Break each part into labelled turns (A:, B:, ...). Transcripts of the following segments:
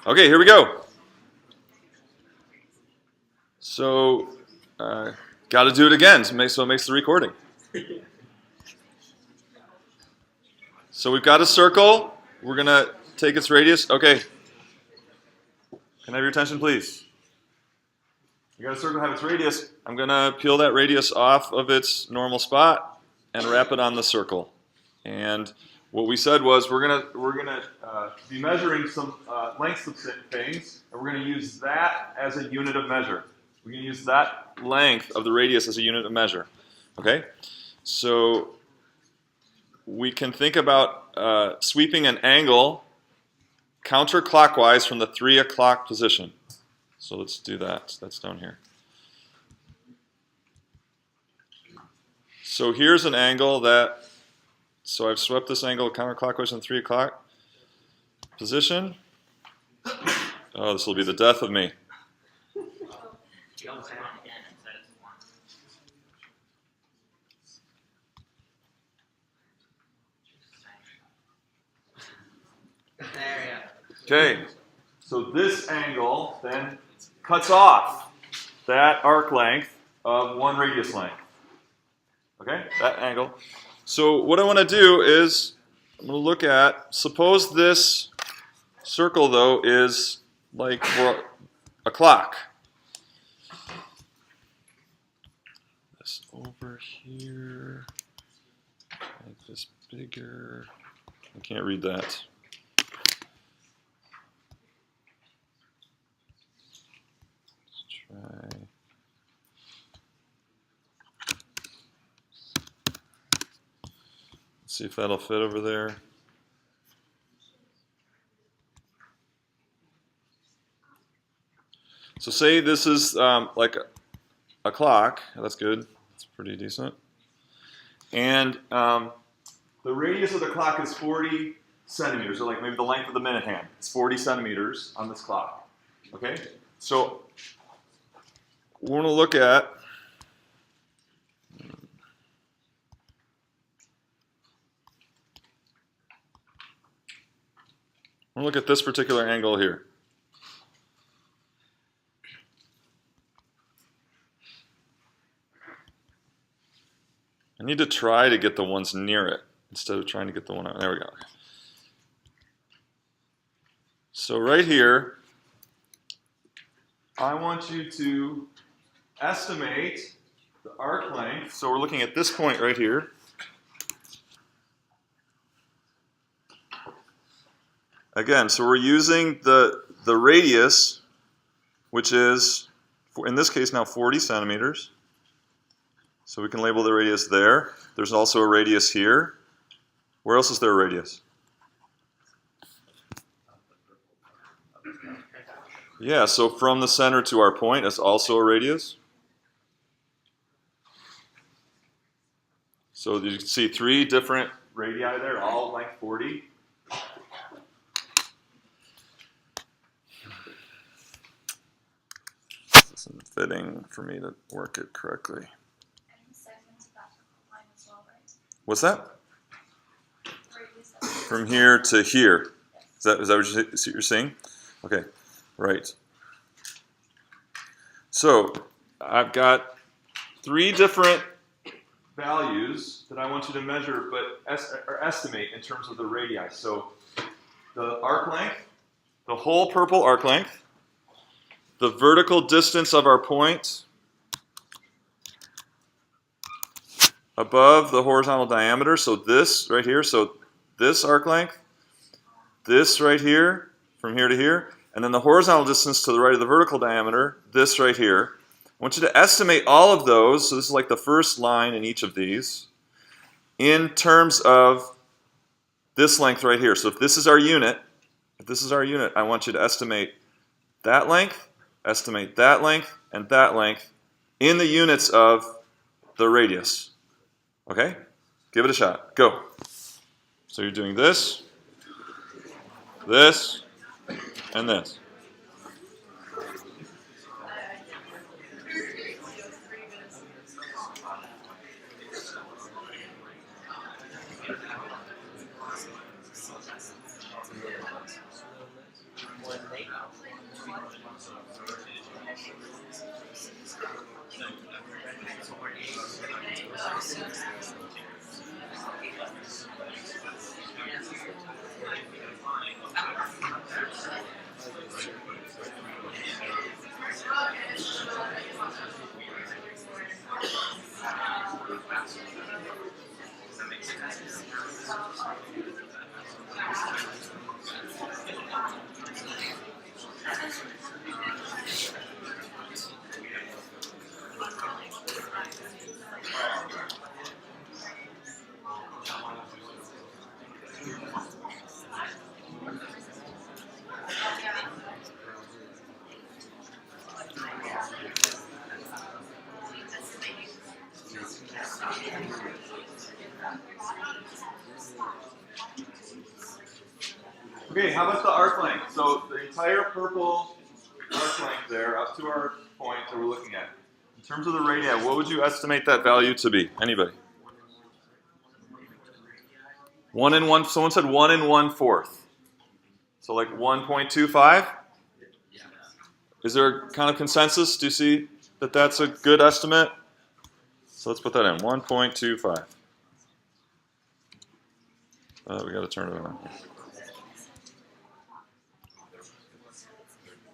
A: Okay, here we go. So, got to do it again so it makes the recording. So we've got a circle. We're going to take its radius. Okay. Can I have your attention, please? You got a circle, have its radius. I'm going to peel that radius off of its normal spot and wrap it on the circle. And what we said was we're gonna be measuring some lengths of things, and we're going to use that as a unit of measure. We're going to use that length of the radius as a unit of measure. Okay? So we can think about sweeping an angle counterclockwise from the 3 o'clock position. So let's do that. That's down here. So here's an angle so I've swept this angle counterclockwise in 3 o'clock position. Oh, this will be the death of me. Okay, so this angle then cuts off that arc length of one radius length. Okay, that angle. So what I want to do is I'm going to look at, suppose this circle though is like a clock. This over here, make this bigger. I can't read that. Try. Let's see if that'll fit over there. So say this is like a clock. That's good. That's pretty decent. And the radius of the clock is 40 centimeters, or like maybe the length of the minute hand. It's 40 centimeters on this clock. Okay? So we want to look at this particular angle here. I need to try to get the ones near it instead of trying to get the one out. There we go. So right here, I want you to estimate the arc length. So we're looking at this point right here. Again, so we're using the radius, which is, in this case now, 40 centimeters. So we can label the radius there. There's also a radius here. Where else is there a radius? Yeah, so from the center to our point is also a radius. So you can see 3 different radii there, all length 40. This isn't fitting for me to work it correctly. What's that? From here to here. Is that what you're seeing? Okay, right. So I've got 3 different values that I want you to measure, but estimate in terms of the radii. So the arc length, the whole purple arc length, the vertical distance of our point above the horizontal diameter, so this right here, so this arc length, this right here, from here to here, and then the horizontal distance to the right of the vertical diameter, this right here. I want you to estimate all of those, so this is like the first line in each of these, in terms of this length right here. So if this is our unit, I want you to estimate that length, and that length in the units of the radius. Okay? Give it a shot. Go. So you're doing this, this, and this. Okay, how about the arc length? So the entire purple arc length there, up to our point that we're looking at. In terms of the radii, what would you estimate that value to be? Anybody? 1 and 1. Someone said 1 and 1/4. So like 1.25. Is there a kind of consensus? Do you see that that's a good estimate? So let's put that in. 1.25. We got to turn it around.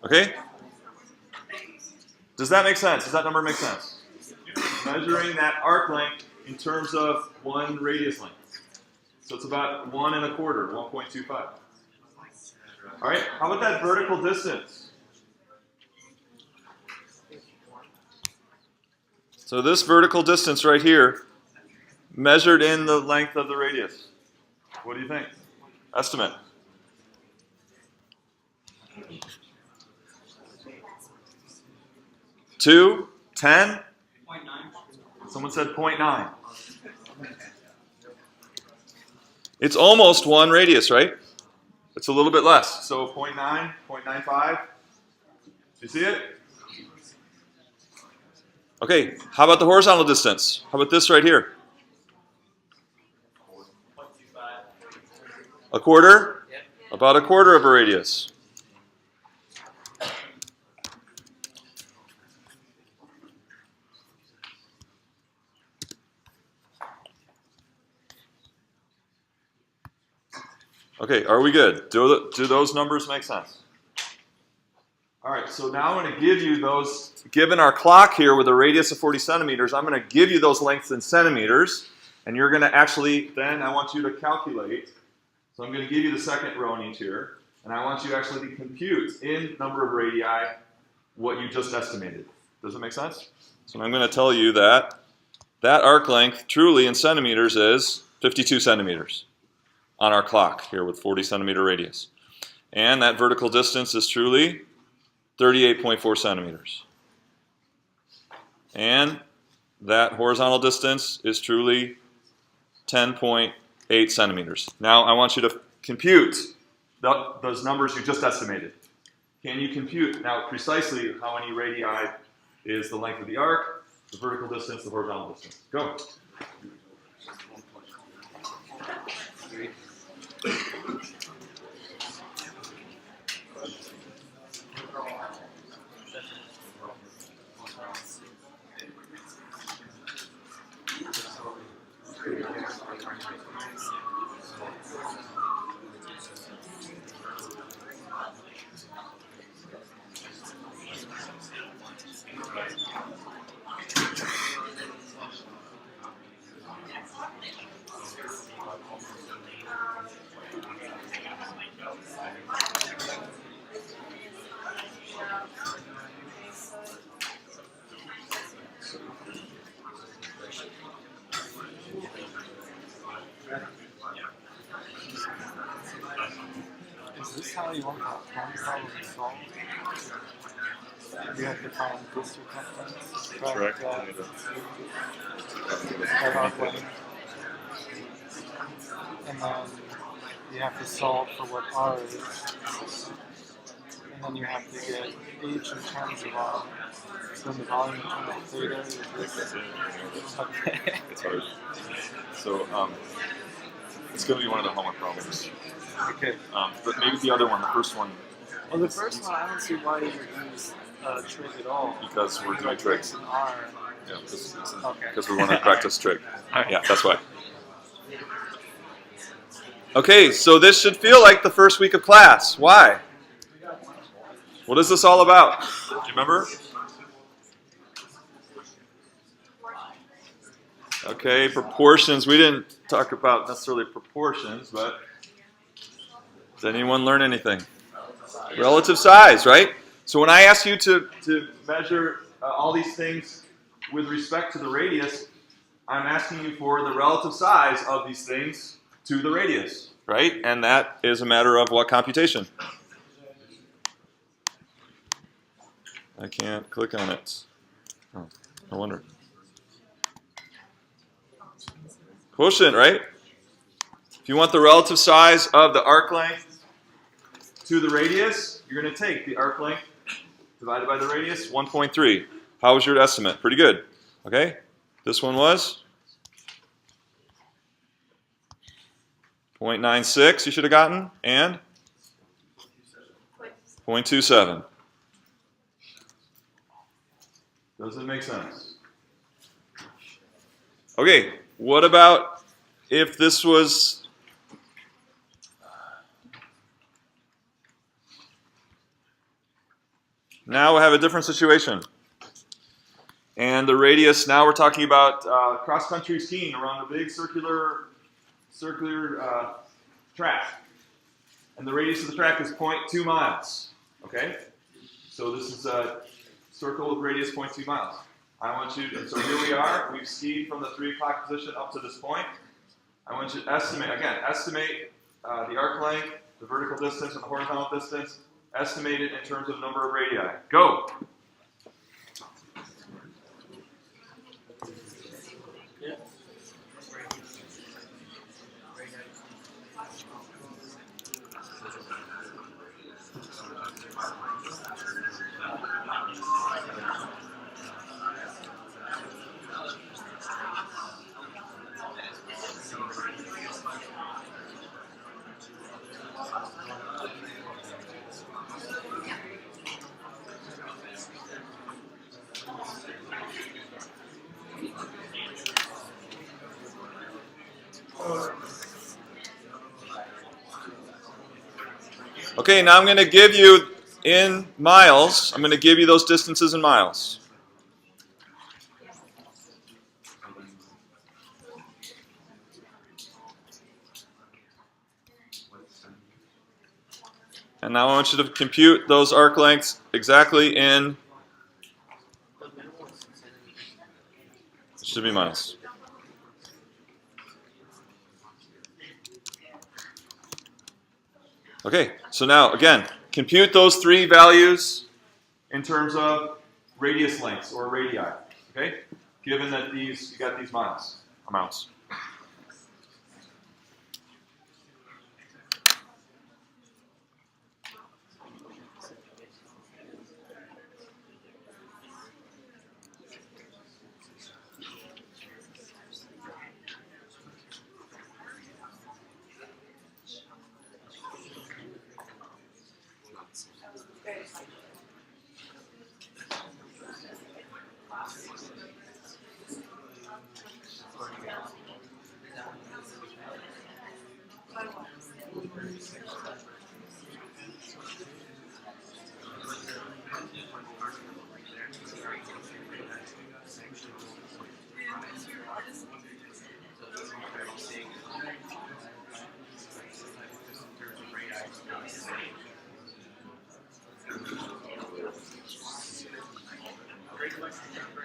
A: Okay? Does that make sense? Does that number make sense? Measuring that arc length in terms of one radius length. So it's about 1 1/4, 1.25. All right, how about that vertical distance? So this vertical distance right here, measured in the length of the radius. What do you think? Estimate. 2, 10? 0.9. Someone said 0.9. It's almost 1 radius, right? It's a little bit less. So 0.9, 0.95. You see it? Okay, how about the horizontal distance? How about this right here? 1/4? Yep. About 1/4 of a radius. Okay, are we good? Do those numbers make sense? All right, so now I'm going to give you those, given our clock here with a radius of 40 centimeters, I'm going to give you those lengths in centimeters, and you're going to actually, then I want you to calculate. So I'm going to give you the second row in each here, and I want you actually to compute in number of radii what you just estimated. Does it make sense? So I'm going to tell you that that arc length truly in centimeters is 52 centimeters on our clock here with 40 centimeter radius. And that vertical distance is truly 38.4 centimeters. And that horizontal distance is truly 10.8 centimeters. Now I want you to compute those numbers you just estimated. Can you compute now precisely how many radii is the length of the arc, the vertical distance, the horizontal distance? Go.
B: Is this how you want that one problem solved? You have to find this circumference.
A: Correct.
B: That arc length. And then you have to solve for what R is. And then you have to get H in terms of R. So the volume in terms of theta is this. Okay.
A: It's hard. So it's going to be one of the homework problems.
B: Okay.
A: But maybe the other one, the first one.
B: Well, the first one, I don't see why you would use trig at all.
A: Because we're doing trig.
B: X and R.
A: Yeah, because we want to practice trig. Yeah, that's why. Okay, so this should feel like the first week of class. Why? What is this all about? Do you remember? Okay, proportions. We didn't talk about necessarily proportions, but did anyone learn anything? Relative size, right? So when I ask you to measure all these things with respect to the radius, I'm asking you for the relative size of these things to the radius, right? And that is a matter of what computation? I can't click on it. Oh, I wonder. Quotient, right? If you want the relative size of the arc length to the radius, you're going to take the arc length divided by the radius, 1.3. How was your estimate? Pretty good. Okay? This one was 0.96 you should have gotten, and 0.27. Does it make sense? Okay, what about if this was now we have a different situation. And the radius, now we're talking about cross-country skiing around a big circular track. And the radius of the track is 0.2 miles. Okay? So this is a circle with radius 0.2 miles. I want you to, so here we are. We've skied from the 3 o'clock position up to this point. I want you to estimate the arc length, the vertical distance, and the horizontal distance. Estimate it in terms of number of radii. Go! Okay, now I'm going to give you in miles. I'm going to give you those distances in miles. And now I want you to compute those arc lengths exactly in, it should be miles. Okay, so now, again, compute those 3 values in terms of radius lengths or radii, okay? Given that you got these amounts.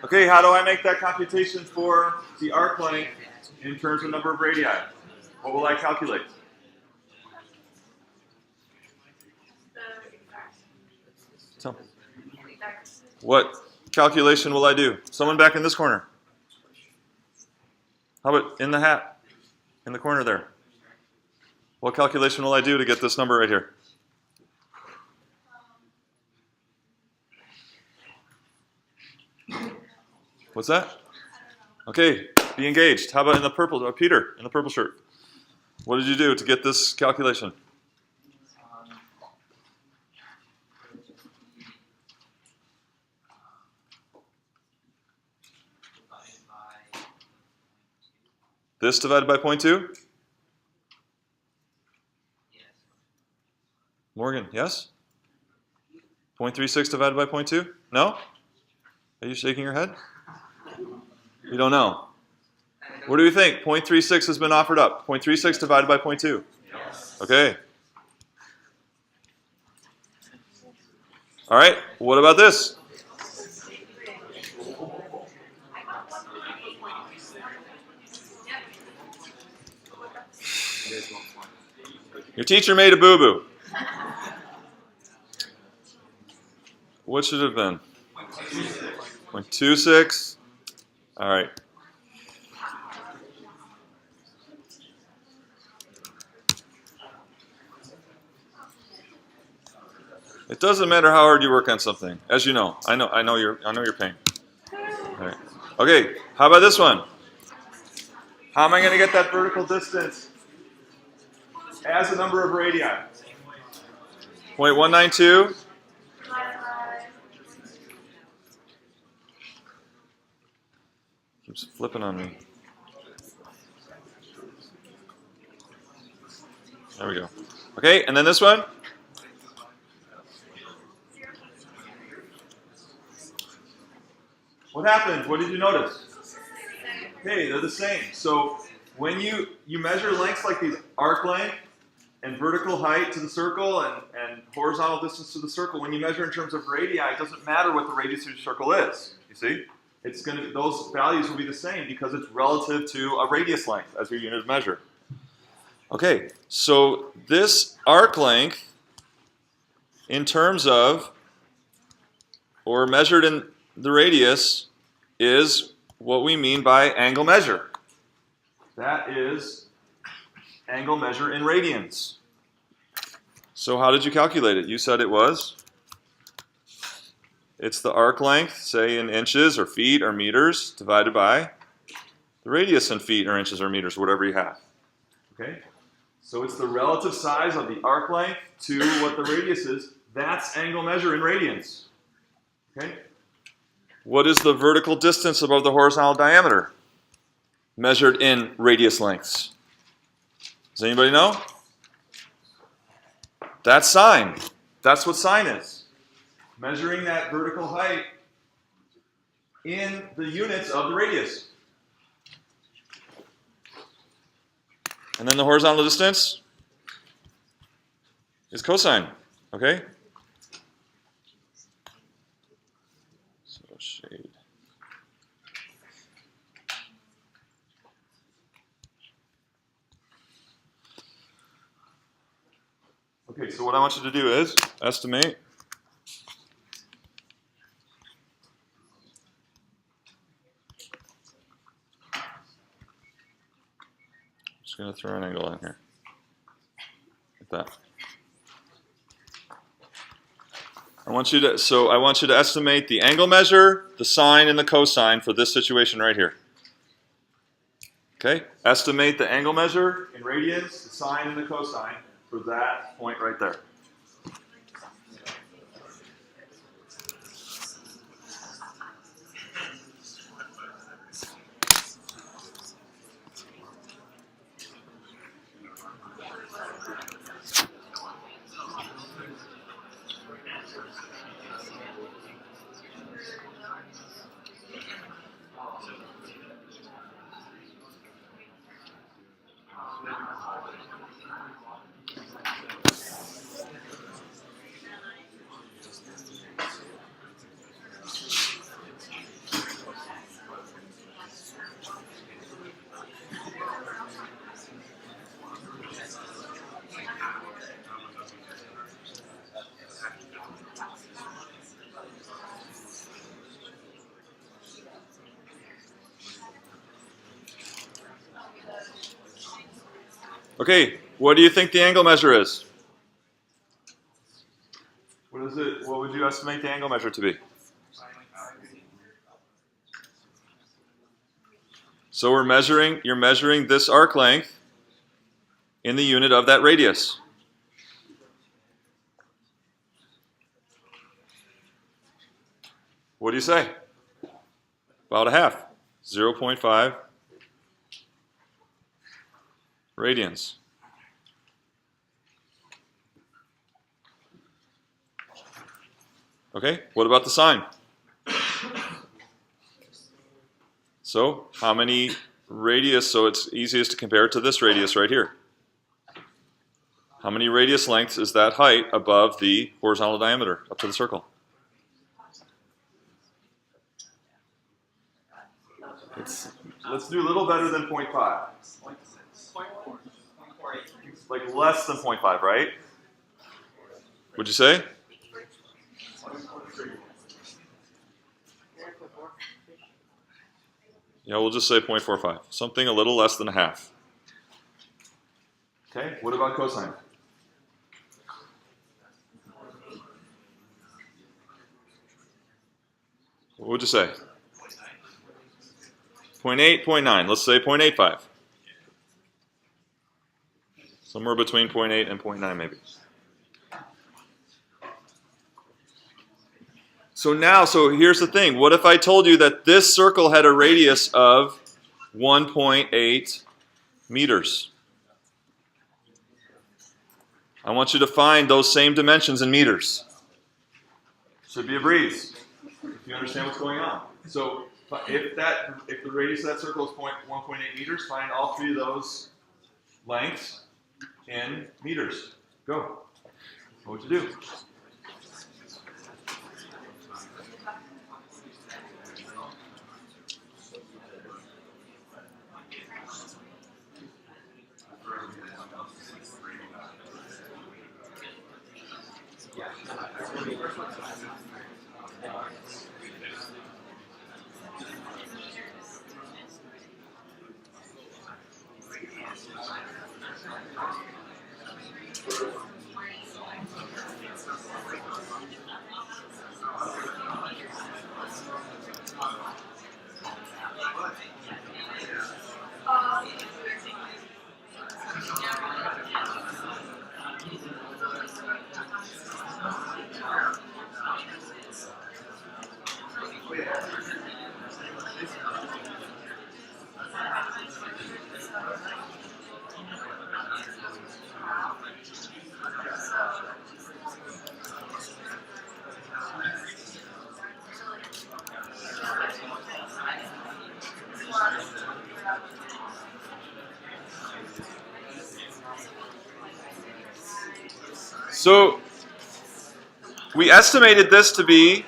A: Okay, how do I make that computation for the arc length in terms of number of radii? What will I calculate? So, what calculation will I do? Someone back in this corner. How about in the hat? In the corner there. What calculation will I do to get this number right here? What's that? Okay, be engaged. How about in the purple, Peter, in the purple shirt? What did you do to get this calculation? This divided by 0.2? Morgan, yes? 0.36 divided by 0.2? No? Are you shaking your head? You don't know. What do you think? 0.36 has been offered up. 0.36 divided by 0.2. Yes. Okay. All right. What about this? Your teacher made a boo-boo. What should it have been? 0.26. All right. It doesn't matter how hard you work on something, as you know. I know your pain. All right. Okay, how about this one? How am I going to get that vertical distance as a number of radii? 0.192. Keeps flipping on me. There we go. Okay, and then this one? What happened? What did you notice? Okay, they're the same. So when you measure lengths like these, arc length and vertical height to the circle and horizontal distance to the circle, when you measure in terms of radii, it doesn't matter what the radius of your circle is. You see? Those values will be the same because it's relative to a radius length as your unit of measure. Okay, so this arc length in terms of, or measured in the radius, is what we mean by angle measure. That is angle measure in radians. So how did you calculate it? You said it was? It's the arc length, say in inches or feet or meters, divided by the radius in feet or inches or meters, whatever you have. Okay? So it's the relative size of the arc length to what the radius is. That's angle measure in radians. Okay? What is the vertical distance above the horizontal diameter? Measured in radius lengths. Does anybody know? That's sine. That's what sine is. Measuring that vertical height in the units of the radius. And then the horizontal distance is cosine. Okay? So shade. Okay, so what I want you to do is estimate just going to throw an angle in here. Like that. I want you to estimate the angle measure, the sine, and the cosine for this situation right here. Okay? Estimate the angle measure in radians, the sine, and the cosine for that point right there. Okay, what do you think the angle measure is? What is it? What would you estimate the angle measure to be? So you're measuring this arc length in the unit of that radius. What do you say? About a half. 0.5 radians. Okay, what about the sine? So, how many radius, so it's easiest to compare it to this radius right here. How many radius lengths is that height above the horizontal diameter, up to the circle? Let's do a little better than 0.5. Like less than 0.5, right? Would you say? Yeah, we'll just say 0.45. Something a little less than a half. Okay, what about cosine? What would you say? 0.8, 0.9. Let's say 0.85. Somewhere between 0.8 and 0.9 maybe. So here's the thing. What if I told you that this circle had a radius of 1.8 meters? I want you to find those same dimensions in meters. Should be a breeze, if you understand what's going on. So if the radius of that circle is 1.8 meters, find all three of those lengths in meters. Go. What would you do? So we estimated this to be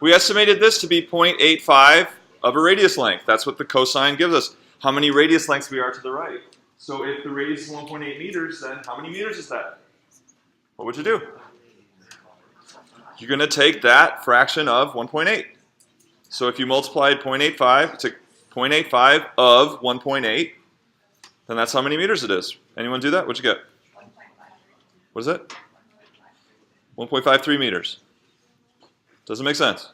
A: 0.85 of a radius length. That's what the cosine gives us. How many radius lengths we are to the right. So if the radius is 1.8 meters, then how many meters is that? What would you do? You're going to take that fraction of 1.8. So if you multiplied 0.85 to 0.85 of 1.8, then that's how many meters it is. Anyone do that? What'd you get? What is it? 1.53 meters. Doesn't make sense.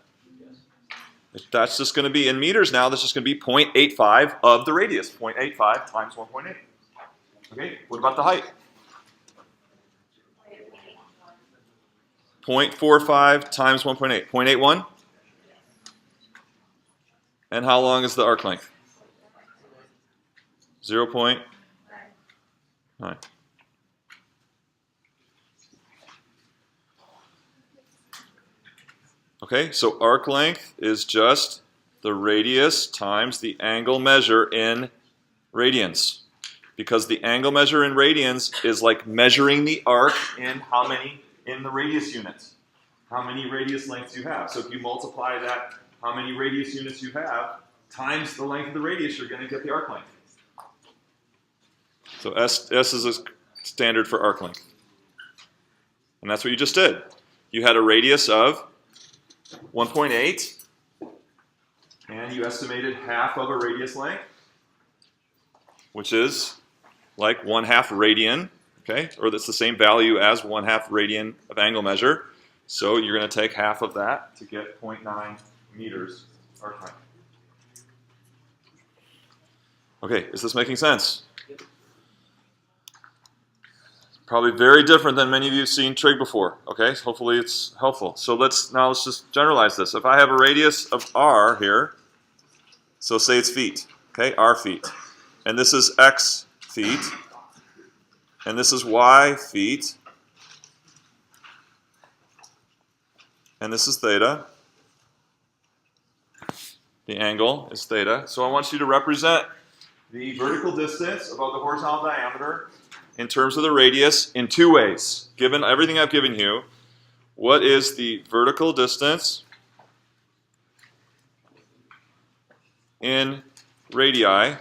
A: If that's just going to be in meters now, that's just going to be 0.85 of the radius. 0.85 times 1.8. Okay, what about the height? 0.45 times 1.8. 0.81? And how long is the arc length? 0.9. Okay, so arc length is just the radius times the angle measure in radians. Because the angle measure in radians is like measuring the arc in how many in the radius units. How many radius lengths you have. So if you multiply that, how many radius units you have, times the length of the radius, you're going to get the arc length. So S is a standard for arc length. And that's what you just did. You had a radius of 1.8, and you estimated half of a radius length, which is like 1/2 radian, okay? Or that's the same value as 1/2 radian of angle measure. So you're going to take half of that to get 0.9 meters arc length. Okay, is this making sense? Probably very different than many of you have seen trig before. Okay, so hopefully it's helpful. So let's just generalize this. If I have a radius of r here, so say it's feet, okay, r feet, and this is x feet, and this is y feet, and this is theta. The angle is theta. So I want you to represent the vertical distance above the horizontal diameter in terms of the radius in two ways. Given everything I've given you, what is the vertical distance in radii?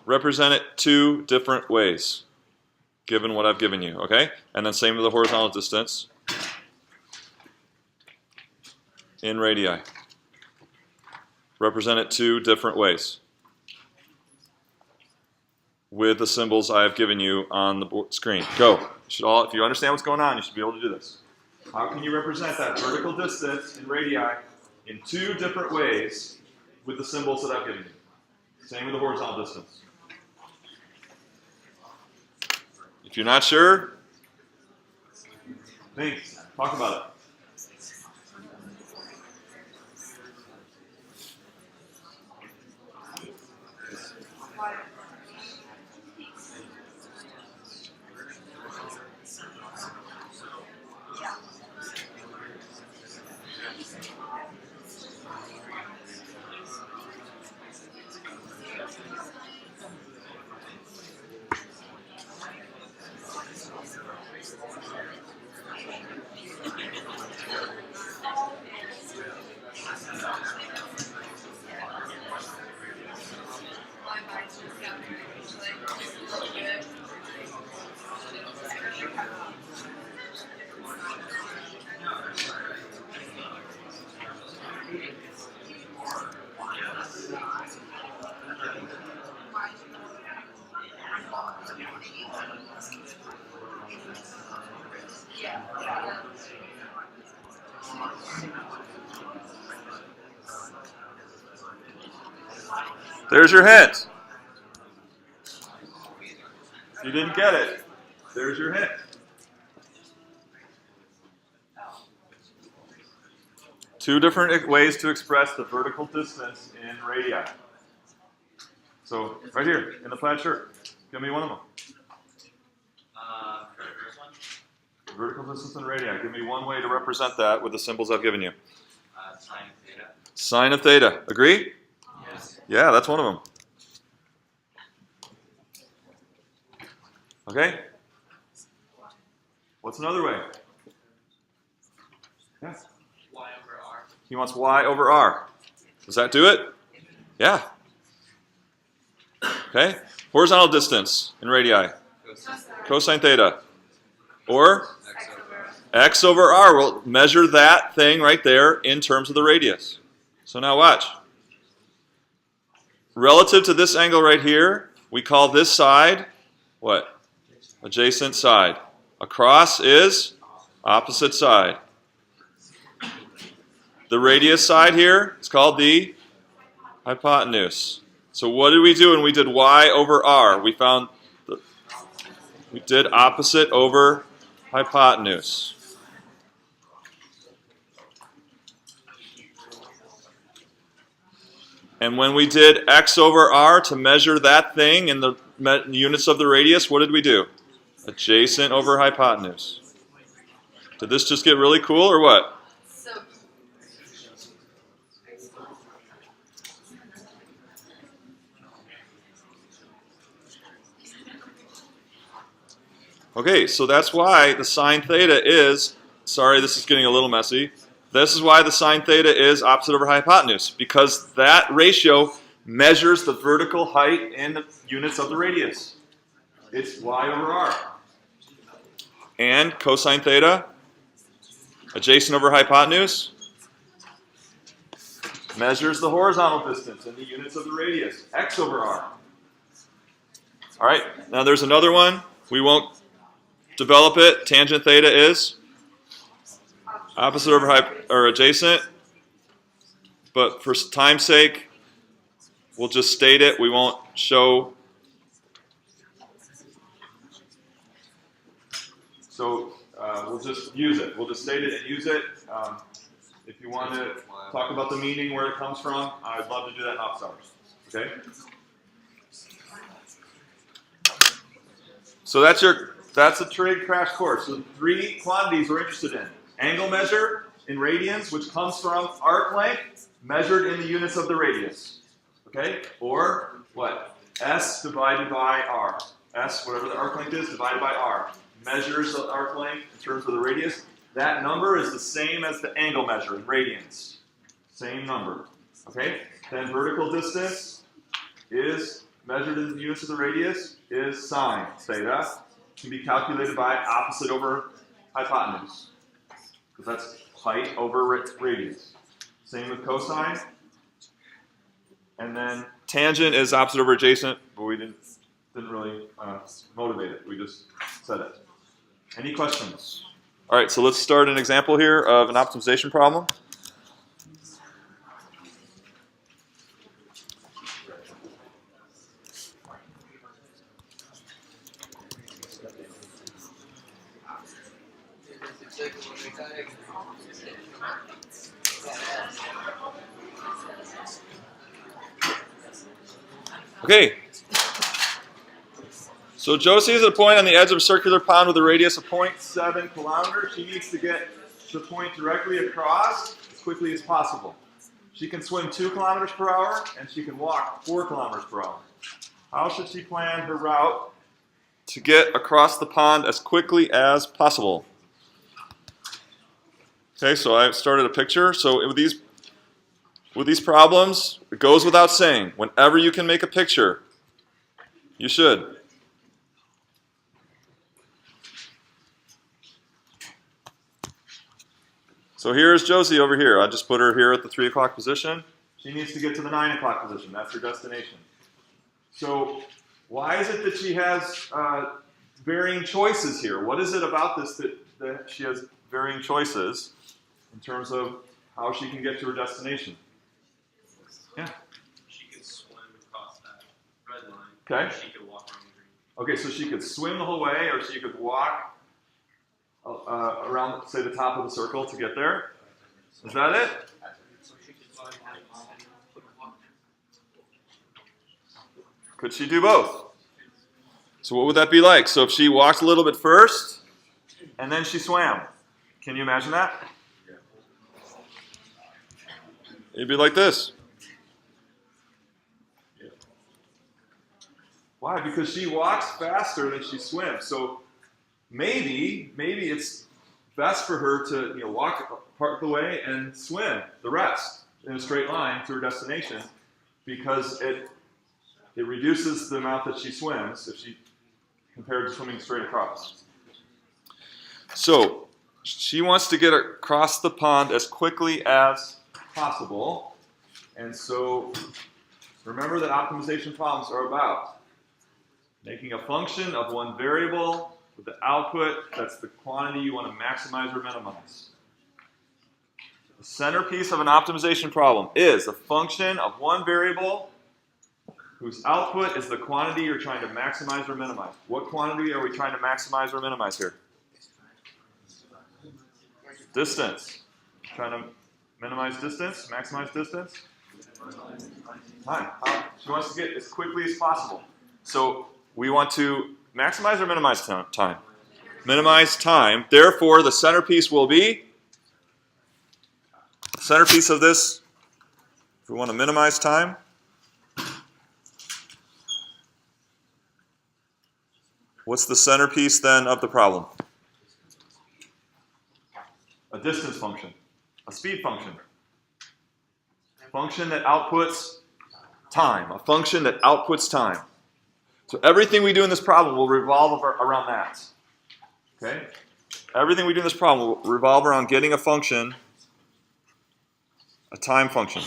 A: Represent it two different ways, given what I've given you, okay? And then same with the horizontal distance in radii. Represent it two different ways with the symbols I have given you on the screen. Go. You should all, if you understand what's going on, you should be able to do this. How can you represent that vertical distance in radii in two different ways with the symbols that I've given you? Same with the horizontal distance. If you're not sure, think, talk about it. There's your hint. If you didn't get it, there's your hint. Two different ways to express the vertical distance in radii. So, right here, in the plaid shirt, give me one of them. Vertical distance in radii. Give me one way to represent that with the symbols I've given you.
C: Sine of theta.
A: Sine of theta. Agree?
C: Yes.
A: Yeah, that's one of them. Okay? What's another way? Yeah.
C: Y over R.
A: He wants y over r. Does that do it? Yeah. Okay? Horizontal distance in radii. Cosine theta. Or x over r. We'll measure that thing right there in terms of the radius. So now watch. Relative to this angle right here, we call this side what? Adjacent side. Across is opposite side. The radius side here is called the hypotenuse. So what did we do when we did y over r? We did opposite over hypotenuse. And when we did x over r to measure that thing in the units of the radius, what did we do? Adjacent over hypotenuse. Did this just get really cool or what? Okay, so that's why the sine theta is, sorry this is getting a little messy, this is why the sine theta is opposite over hypotenuse, because that ratio measures the vertical height in the units of the radius. It's y over r. And cosine theta, adjacent over hypotenuse, measures the horizontal distance in the units of the radius, x over r. All right, now there's another one. We won't develop it. Tangent theta is opposite over or adjacent. But for time's sake, we'll just state it. We won't show. So we'll just use it. We'll just state it and use it. If you want to talk about the meaning, where it comes from, I'd love to do that in office hours. Okay? So that's a trig crash course. So 3 quantities we're interested in. Angle measure in radians, which comes from arc length measured in the units of the radius. Okay? Or what? S divided by R. S, whatever the arc length is, divided by R. Measures the arc length in terms of the radius. That number is the same as the angle measure in radians. Same number. Okay? Then vertical distance is measured in the units of the radius is sine theta. Can be calculated by opposite over hypotenuse. Because that's height over radius. Same with cosine. And then tangent is opposite over adjacent, but we didn't really motivate it. We just said it. Any questions? All right, so let's start an example here of an optimization problem. Okay. So Josie is at a point on the edge of a circular pond with a radius of 0.7 kilometers. She needs to get the point directly across as quickly as possible. She can swim 2 kilometers per hour, and she can walk 4 kilometers per hour. How should she plan her route to get across the pond as quickly as possible? Okay, so I've started a picture. So with these problems, it goes without saying, whenever you can make a picture, you should. So here's Josie over here. I just put her here at the 3 o'clock position. She needs to get to the 9 o'clock position. That's her destination. So why is it that she has varying choices here? What is it about this that she has varying choices in terms of how she can get to her destination? Yeah.
C: She could swim across that red line.
A: Okay.
C: Or she could walk around the green.
A: Okay, so she could swim the whole way, or she could walk around, say, the top of the circle to get there. Is that it? Could she do both? So what would that be like? So if she walked a little bit first, and then she swam. Can you imagine that? It'd be like this. Why? Because she walks faster than she swims. So maybe it's best for her to walk part of the way and swim the rest in a straight line to her destination, because it reduces the amount that she swims if she compared to swimming straight across. So she wants to get across the pond as quickly as possible, and so remember that optimization problems are about making a function of one variable with the output that's the quantity you want to maximize or minimize. The centerpiece of an optimization problem is a function of one variable whose output is the quantity you're trying to maximize or minimize. What quantity are we trying to maximize or minimize here? Distance. Trying to minimize distance, maximize distance? Time. She wants to get as quickly as possible. So we want to maximize or minimize time? Minimize time. Therefore, the centerpiece will be, the centerpiece of this, if we want to minimize time, what's the centerpiece then of the problem? A distance function, a speed function, a function that outputs time, a function that outputs time. So everything we do in this problem will revolve around that. Okay? Everything we do in this problem will revolve around getting a function, a time function.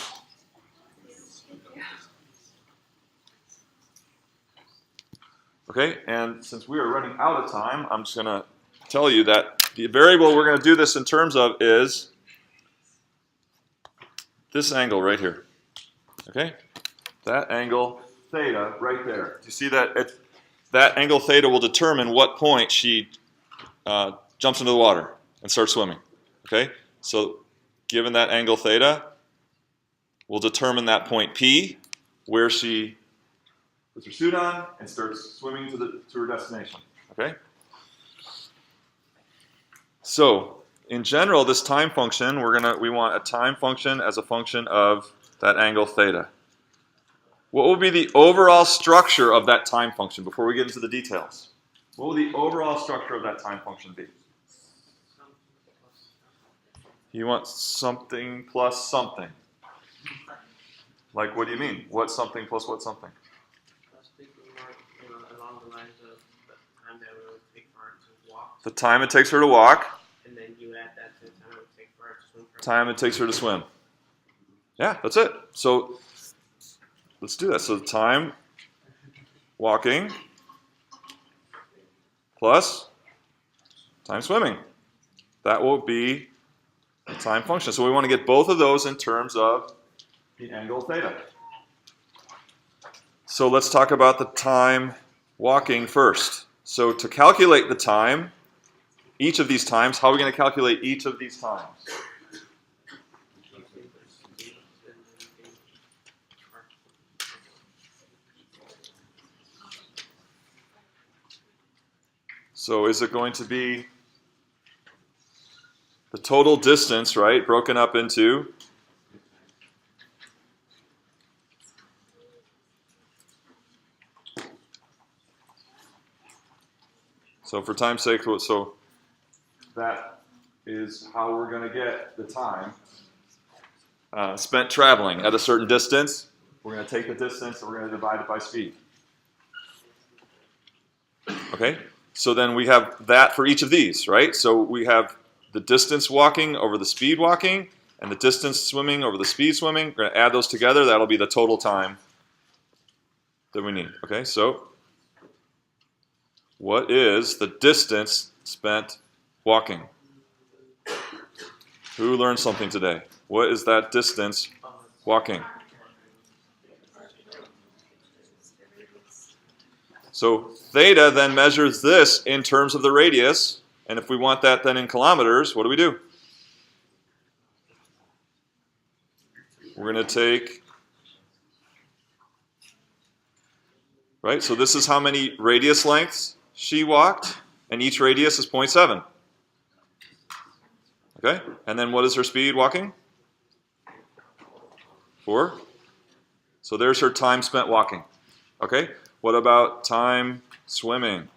A: Okay, and since we are running out of time, I'm just going to tell you that the variable we're going to do this in terms of is this angle right here. Okay? That angle theta right there. Do you see that? That angle theta will determine what point she jumps into the water and starts swimming. Okay? So given that angle theta, we'll determine that point P, where she puts her suit on and starts swimming to her destination. Okay? So in general, this time function, we want a time function as a function of that angle theta. What will be the overall structure of that time function before we get into the details? What will the overall structure of that time function be? You want something plus something. Like, what do you mean? What something plus what something?
D: I was thinking more along the lines of the time that it would take for her to walk,
A: The time it takes her to walk,
D: and then you add that to the time it would take for her to swim.
A: time it takes her to swim. Yeah, that's it. So let's do that. So time walking plus time swimming. that will be the time function. So we want to get both of those in terms of the angle theta. So let's talk about the time walking first. So to calculate the time, each of these times, how are we going to calculate each of these times? So is it going to be the total distance, right, broken up into so for time's sake, so that is how we're going to get the time spent traveling at a certain distance. We're going to take the distance and we're going to divide it by speed. Okay? So then we have that for each of these, right? So we have the distance walking over the speed walking and the distance swimming over the speed swimming. We're going to add those together. That'll be the total time that we need. Okay, so what is the distance spent walking? Who learned something today? What is that distance walking? So theta then measures this in terms of the radius, and if we want that then in kilometers, what do? We're going to take, right, so this is how many radius lengths she walked, and each radius is 0.7. Okay, and then what is her speed walking? 4. So there's her time spent walking. Okay, what about time swimming?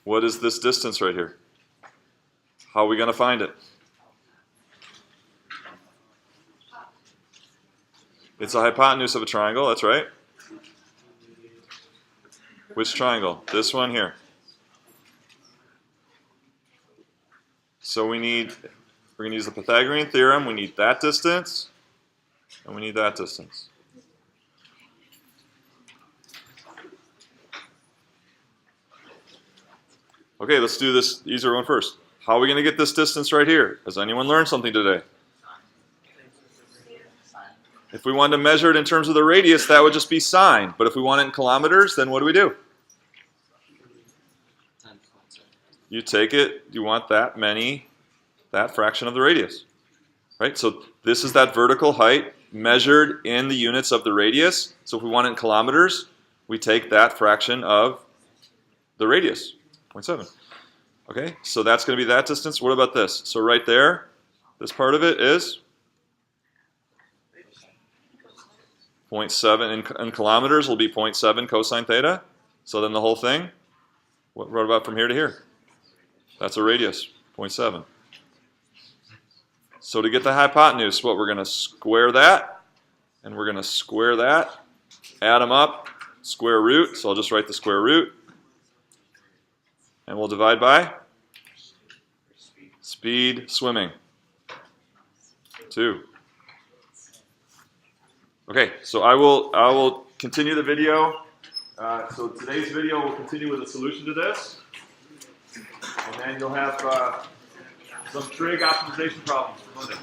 A: What is this distance right here? How are we going to find it? It's the hypotenuse of a triangle, that's right. Which triangle? This one here. So we're going to use the Pythagorean theorem. We need that distance, and we need that distance. Okay, let's do this easier one first. How are we going to get this distance right here? Has anyone learned something today? If we wanted to measure it in terms of the radius, that would just be sine. But if we want it in kilometers, then what do? You take it, you want that fraction of the radius. Right? So this is that vertical height measured in the units of the radius. So if we want it in kilometers, we take that fraction of the radius, 0.7. Okay, so that's going to be that distance. What about this? So right there, this part of it is 0.7 in kilometers will be 0.7 cosine theta. So then the whole thing, what about from here to here? That's a radius, 0.7. So to get the hypotenuse, what we're going to square that, and we're going to square that, add them up, square root, so I'll just write the square root, and we'll divide by speed swimming, 2. Okay, so I will continue the video. So today's video will continue with a solution to this, and then you'll have some trig optimization problems for Monday.